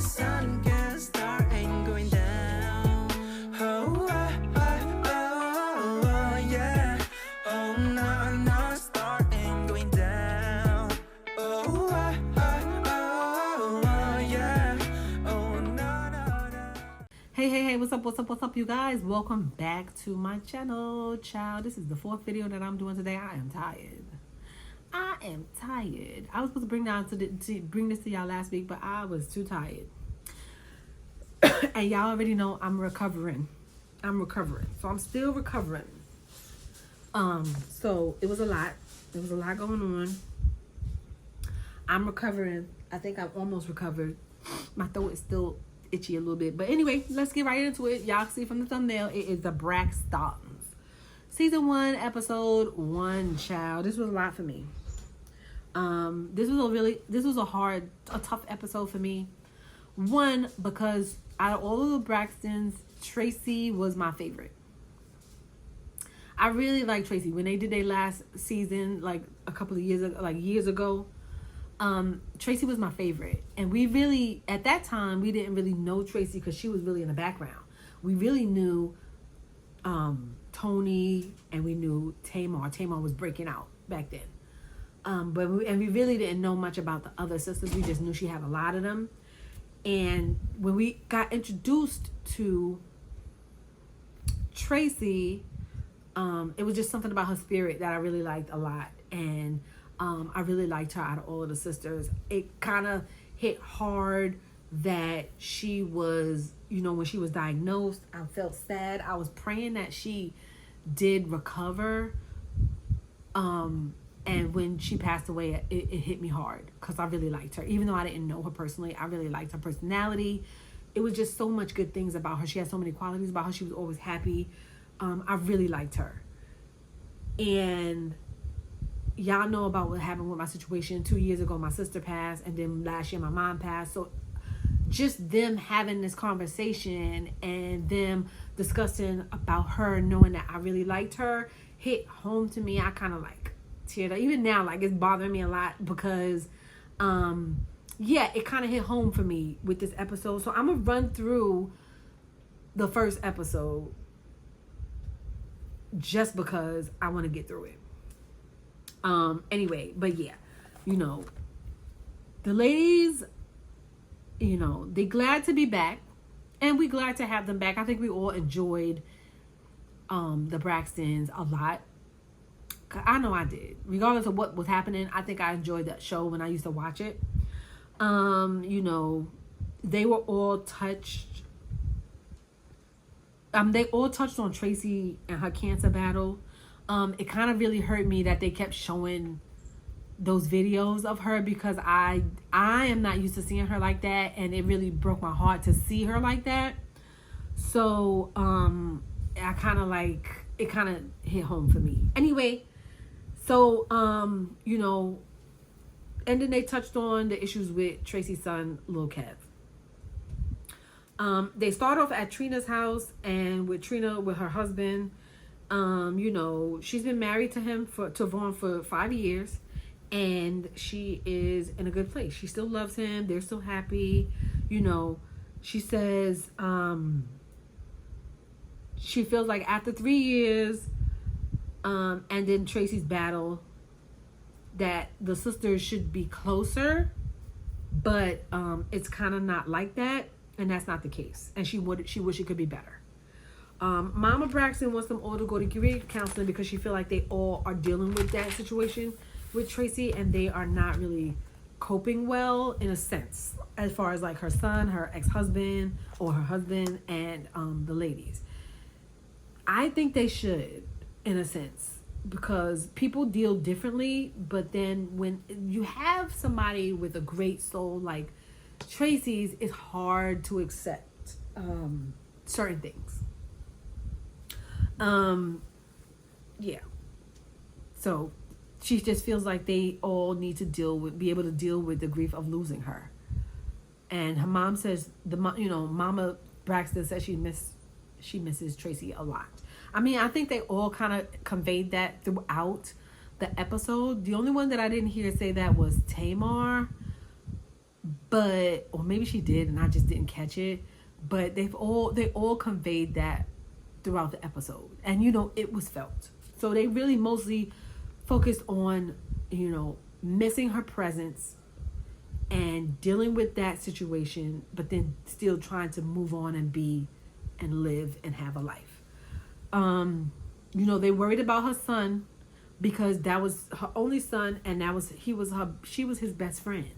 sun can start and going down. Oh, yeah. Oh, no, no, start and going down. Oh, yeah. Oh, no, no, no. Hey, what's up, you guys? Welcome back to my channel, child. This is the fourth video that I'm doing today. I am tired. I was supposed to bring this to y'all last week, but I was too tired. And y'all already know I'm recovering. So I'm still recovering. So it was a lot. There was a lot going on. I'm recovering. I think I've almost recovered. My throat is still itchy a little bit. But anyway, let's get right into it. Y'all see from the thumbnail, it is the Braxton. Season 1, episode 1, child. This was a lot for me. This was a tough episode for me. One, because out of all of the Braxtons, Tracy was my favorite. I really like Tracy. When they did their last season, like a couple of years ago, Tracy was my favorite. And we really, at that time, we didn't really know Tracy because she was really in the background. We really knew Tony, and we knew Tamar. Tamar was breaking out back then. But we really didn't know much about the other sisters. We just knew she had a lot of them. And when we got introduced to Tracy, it was just something about her spirit that I really liked a lot. And I really liked her out of all of the sisters. It kind of hit hard that she was, when she was diagnosed, I felt sad. I was praying that she did recover. And when she passed away, it hit me hard because I really liked her. Even though I didn't know her personally, I really liked her personality. It was just so much good things about her. She had so many qualities about her. She was always happy. I really liked her. And y'all know about what happened with my situation. 2 years ago, my sister passed. And then last year, my mom passed. So just them having this conversation and them discussing about her, knowing that I really liked her, hit home to me. I kind of teared up. Even now, it's bothering me a lot because, it kind of hit home for me with this episode. So I'm going to run through the first episode just because I want to get through it. Anyway, but yeah, the ladies, they glad to be back, and we glad to have them back. I think we all enjoyed the Braxtons a lot. I know I did. Regardless of what was happening, I think I enjoyed that show when I used to watch it. They were all touched. They all touched on Tracy and her cancer battle. It kind of really hurt me that they kept showing those videos of her because I am not used to seeing her like that, and it really broke my heart to see her like that. So I kind of it kind of hit home for me. Anyway, so and then they touched on the issues with Tracy's son, Lil Kev. They start off at Trina's house, and with Trina, with her husband. She's been married to Vaughn for 5 years, and she is in a good place. She still loves him. They're still happy. She says she feels like after 3 years, and then Tracy's battle, that the sisters should be closer, but it's kind of not like that, and that's not the case. And she wish it could be better. Mama Braxton wants them all to go to grief counseling because she feel like they all are dealing with that situation with Tracy, and they are not really coping well, in a sense, as far as her son, her ex-husband, or her husband, and the ladies. I think they should, in a sense, because people deal differently. But then when you have somebody with a great soul like Tracy's, it's hard to accept certain things. Yeah. So she just feels like they all need to be able to deal with the grief of losing her. And her mom says, Mama Braxton says she misses Tracy a lot. I mean, I think they all kind of conveyed that throughout the episode. The only one that I didn't hear say that was Tamar. but, or maybe she did and I just didn't catch it, but they all conveyed that throughout the episode, and it was felt. So they really mostly focused on missing her presence and dealing with that situation, but then still trying to move on and be and live and have a life. They worried about her son because that was her only son, and she was his best friend.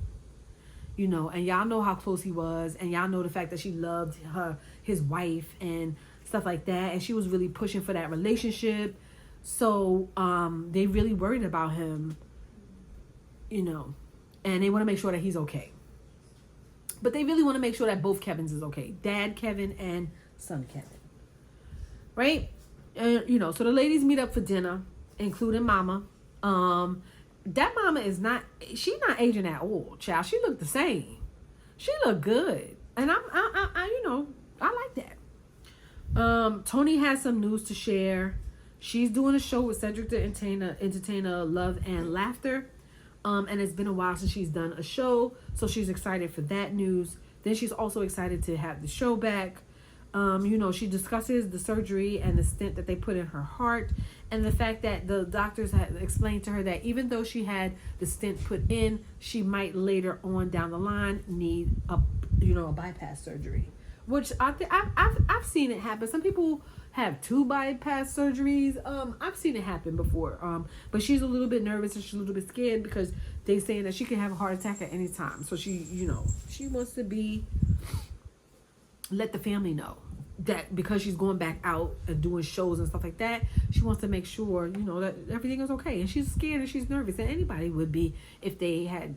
And y'all know how close he was, and y'all know the fact that she loved his wife and stuff like that, and she was really pushing for that relationship. So they really worried about him, and they want to make sure that he's okay. But they really want to make sure that both Kevins is okay. Dad Kevin and son Kevin. Right? So the ladies meet up for dinner, including Mama. That Mama she's not aging at all, child. She looked the same. She looked good. And I like that. Tony has some news to share. She's doing a show with Cedric the Entertainer, Love and Laughter. And it's been a while since she's done a show, so she's excited for that news. Then she's also excited to have the show back. She discusses the surgery and the stent that they put in her heart, and the fact that the doctors had explained to her that even though she had the stent put in, she might later on down the line need a bypass surgery, which I've seen it happen. Some people have 2 bypass surgeries. I've seen it happen before. But she's a little bit nervous and she's a little bit scared because they're saying that she can have a heart attack at any time. So she wants to let the family know that because she's going back out and doing shows and stuff like that, she wants to make sure, that everything is okay. And she's scared and she's nervous. And anybody would be if they had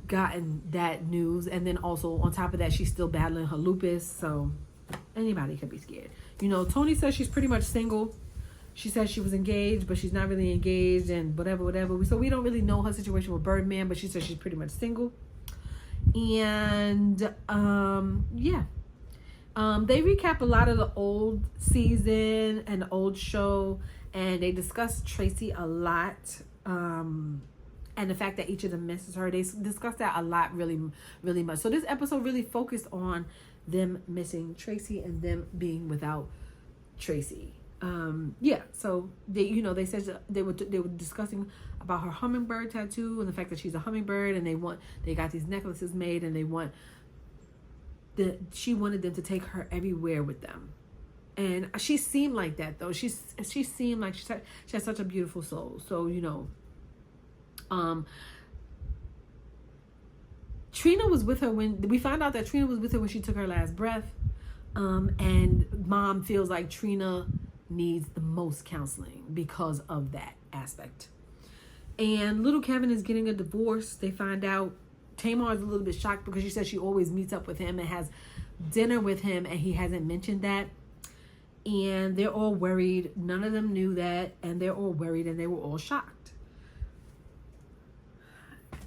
gotten that news. And then also on top of that, she's still battling her lupus. So anybody could be scared. Tony says she's pretty much single. She says she was engaged, but she's not really engaged and whatever. So we don't really know her situation with Birdman, but she says she's pretty much single. And, they recap a lot of the old season and the old show, and they discuss Tracy a lot. And the fact that each of them misses her. They discuss that a lot, really, really much. So this episode really focused on them missing Tracy and them being without Tracy. So they said they were discussing about her hummingbird tattoo and the fact that she's a hummingbird, and they got these necklaces made, and she wanted them to take her everywhere with them. And she seemed like that though. She seemed like she has such a beautiful soul. So Trina was with her when we found out that Trina was with her when she took her last breath. And Mom feels like Trina needs the most counseling because of that aspect. And little Kevin is getting a divorce. They find out. Tamar is a little bit shocked because she says she always meets up with him and has dinner with him, and he hasn't mentioned that. And they're all worried. None of them knew that, and they're all worried, and they were all shocked.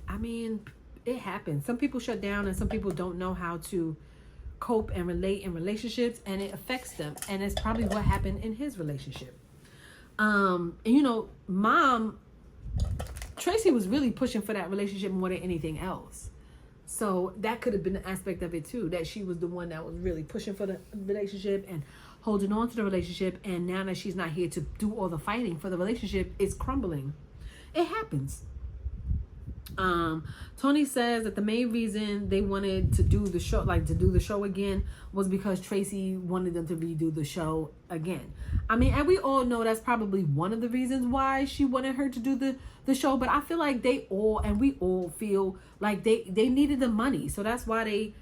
I mean, it happens. Some people shut down, and some people don't know how to cope and relate in relationships, and it affects them. And it's probably what happened in his relationship. Mom, Tracy was really pushing for that relationship more than anything else. So that could have been an aspect of it too, that she was the one that was really pushing for the relationship and holding on to the relationship. And now that she's not here to do all the fighting for the relationship, it's crumbling. It happens. Tony says that the main reason they wanted to do the show, again, was because Tracy wanted them to redo the show again. I mean, and we all know that's probably one of the reasons why she wanted her to do the show, but I feel like we all feel like they needed the money. So that's why they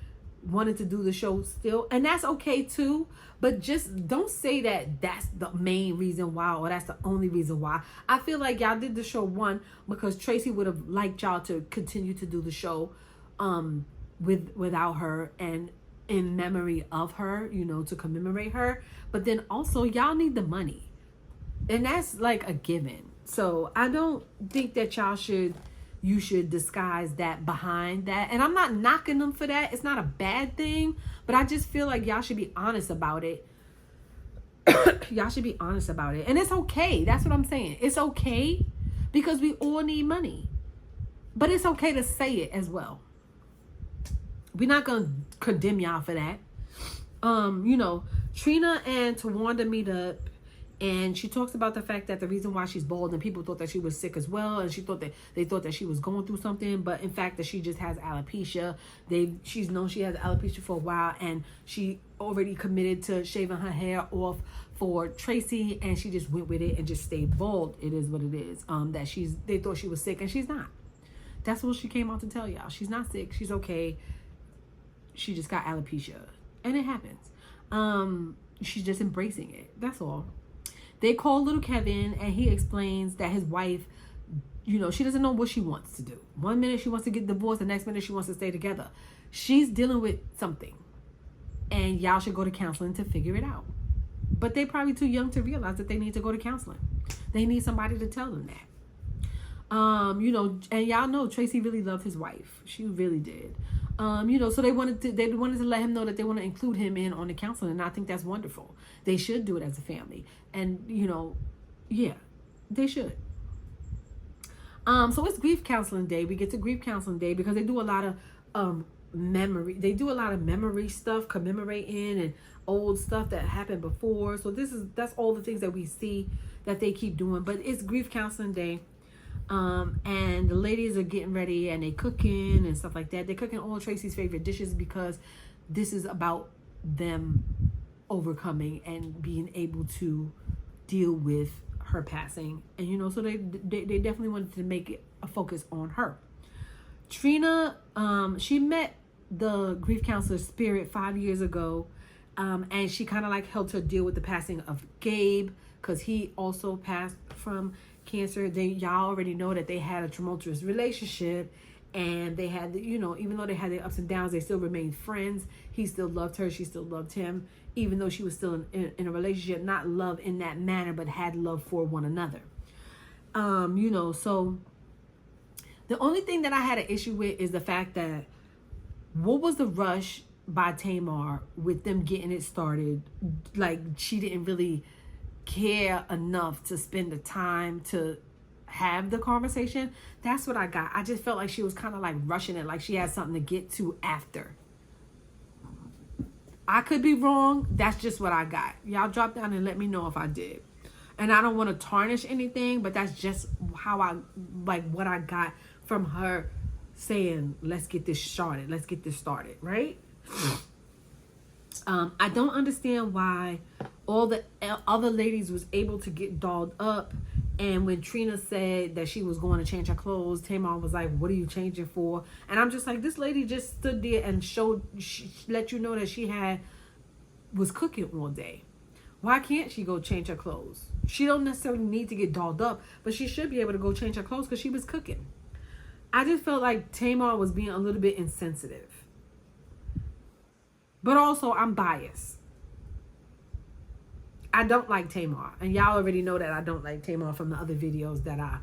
wanted to do the show still, and that's okay too, but just don't say that that's the main reason why or that's the only reason why. I feel like y'all did the show because Tracy would have liked y'all to continue to do the show without her and in memory of her, to commemorate her, but then also y'all need the money, and that's like a given. So I don't think that you should disguise that behind that. And I'm not knocking them for that. It's not a bad thing. But I just feel like y'all should be honest about it. Y'all should be honest about it. And it's okay. That's what I'm saying. It's okay because we all need money. But it's okay to say it as well. We're not gonna condemn y'all for that. Trina and Tawanda meet up, and she talks about the fact that the reason why she's bald, and people thought that she was sick as well, and they thought that she was going through something, but in fact that she just has alopecia. She's known she has alopecia for a while, and she already committed to shaving her hair off for Tracy, and she just went with it and just stayed bald. It is what it is. They thought she was sick, and she's not. That's what she came out to tell y'all. She's not sick. She's okay. She just got alopecia, and it happens. She's just embracing it. That's all. They call little Kevin, and he explains that his wife, she doesn't know what she wants to do. One minute she wants to get divorced, the next minute she wants to stay together. She's dealing with something, and y'all should go to counseling to figure it out. But they're probably too young to realize that they need to go to counseling. They need somebody to tell them that. And y'all know Tracy really loved his wife. She really did. So they wanted to let him know that they want to include him in on the counseling, and I think that's wonderful. They should do it as a family, and they should. So it's grief counseling day. We get to grief counseling day because they do a lot of memory. They do a lot of memory stuff, commemorating and old stuff that happened before. So that's all the things that we see that they keep doing. But it's grief counseling day. And the ladies are getting ready and they cooking and stuff like that. They're cooking all Tracy's favorite dishes because this is about them overcoming and being able to deal with her passing. And so they definitely wanted to make it a focus on her. Trina, she met the grief counselor Spirit 5 years ago, and she kind of like helped her deal with the passing of Gabe because he also passed from cancer. Y'all already know that they had a tumultuous relationship, and they had even though they had their ups and downs, they still remained friends. He still loved her, she still loved him, even though she was still in a relationship, not love in that manner, but had love for one another. So the only thing that I had an issue with is the fact that what was the rush by Tamar with them getting it started? Like, she didn't really care enough to spend the time to have the conversation. That's what I got. I just felt like she was kind of like rushing it, like she had something to get to after. I could be wrong. That's just what I got. Y'all drop down and let me know if I did. And I don't want to tarnish anything, but that's just how what I got from her saying, let's get this started. Let's get this started, right? I don't understand why all the other ladies was able to get dolled up, and when Trina said that she was going to change her clothes, Tamar was like, what are you changing for? And I'm just like, this lady just stood there and let you know that she was cooking all day. Why can't she go change her clothes? She don't necessarily need to get dolled up, but she should be able to go change her clothes because she was cooking. I just felt like Tamar was being a little bit insensitive. But also, I'm biased. I don't like Tamar. And y'all already know that I don't like Tamar from the other videos that I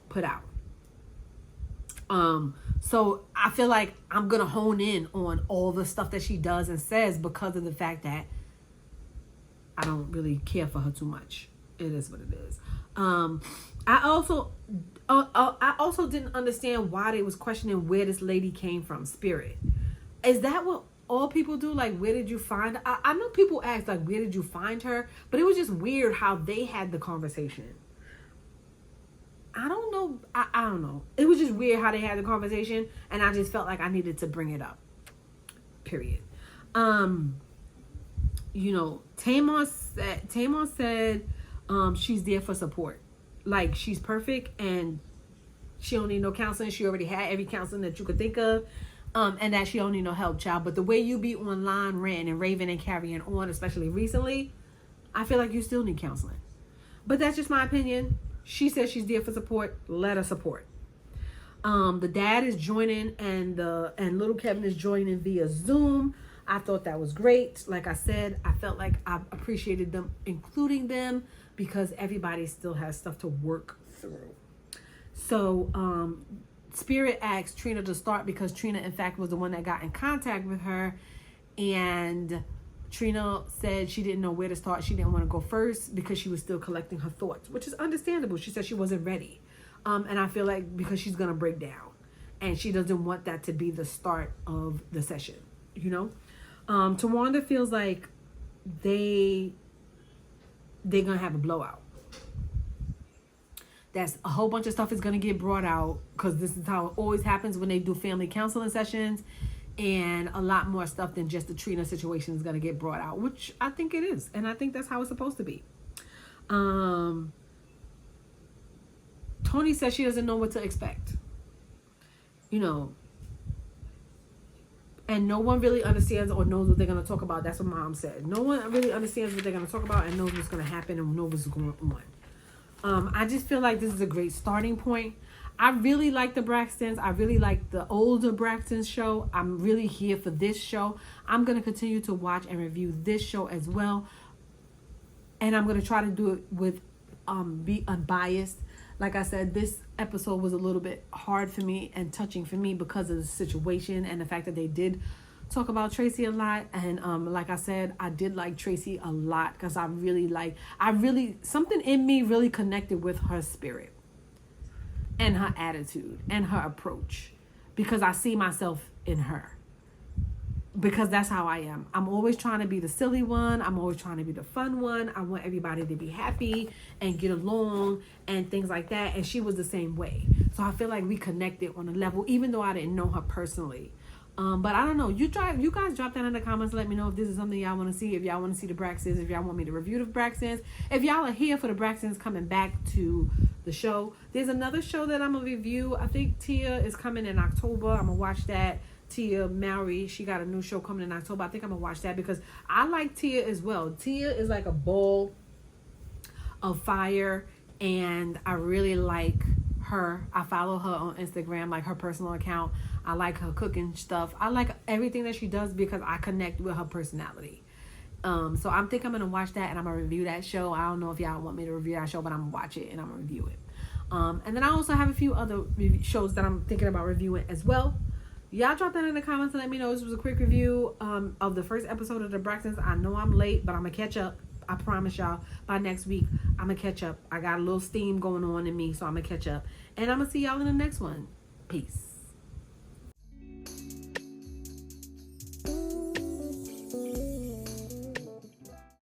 put out. So I feel like I'm going to hone in on all the stuff that she does and says because of the fact that I don't really care for her too much. It is what it is. I also didn't understand why they was questioning where this lady came from, Spirit. Is that what all people do? Like, where did you find her? I know people ask, like, where did you find her? But it was just weird how they had the conversation. I don't know. I don't know. It was just weird how they had the conversation, and I just felt like I needed to bring it up. Period. Tamar said she's there for support. Like, she's perfect and she don't need no counseling. She already had every counseling that you could think of. And that she don't need no help, child. But the way you be online ranting and raving and carrying on, especially recently, I feel like you still need counseling. But that's just my opinion. She says she's there for support. Let her support. The dad is joining and little Kevin is joining via Zoom. I thought that was great. Like I said, I felt like I appreciated them including them because everybody still has stuff to work through. So, Spirit asked Trina to start because Trina, in fact, was the one that got in contact with her. And Trina said she didn't know where to start. She didn't want to go first because she was still collecting her thoughts, which is understandable. She said she wasn't ready. And I feel like because she's gonna break down, and she doesn't want that to be the start of the session, you know. Tawanda feels like they're gonna have a blowout. That's a whole bunch of stuff is gonna get brought out, because this is how it always happens when they do family counseling sessions, and a lot more stuff than just the Trina situation is gonna get brought out, which I think it is, and I think that's how it's supposed to be. Tony says she doesn't know what to expect, you know, and no one really understands or knows what they're going to talk about. That's what Mom said. No one really understands what they're going to talk about and knows what's going to happen and knows what's going on. I just feel like this is a great starting point. I really like the Braxtons. I really like the older Braxtons show. I'm really here for this show. I'm going to continue to watch and review this show as well. And I'm going to try to do it with be unbiased. Like I said, this episode was a little bit hard for me and touching for me because of the situation and the fact that they did talk about Tracy a lot. And like I said, I did like Tracy a lot because something in me really connected with her spirit and her attitude and her approach, because I see myself in her. Because that's how I am. I'm always trying to be the silly one. I'm always trying to be the fun one. I want everybody to be happy and get along and things like that. And she was the same way. So I feel like we connected on a level, even though I didn't know her personally. But I don't know. You guys drop down in the comments. Let me know if this is something y'all want to see. If y'all want to see the Braxtons. If y'all want me to review the Braxtons. If y'all are here for the Braxtons coming back to the show. There's another show that I'm going to review. I think Tia is coming in October. I'm going to watch that. Tia Mowry, she got a new show coming in October. I think I'm gonna watch that because I like Tia as well. Tia is like a ball of fire, and I really like her. I follow her on Instagram, like her personal account. I like her cooking stuff. I like everything that she does because I connect with her personality. So I think I'm gonna watch that and I'm gonna review that show. I don't know if y'all want me to review that show, but I'm gonna watch it and I'm gonna review it. And then I also have a few other shows that I'm thinking about reviewing as well. Y'all drop that in the comments and let me know. This was a quick review of the first episode of the Braxtons. I know I'm late, but I'm going to catch up. I promise y'all by next week, I'm going to catch up. I got a little steam going on in me, so I'm going to catch up. And I'm going to see y'all in the next one. Peace.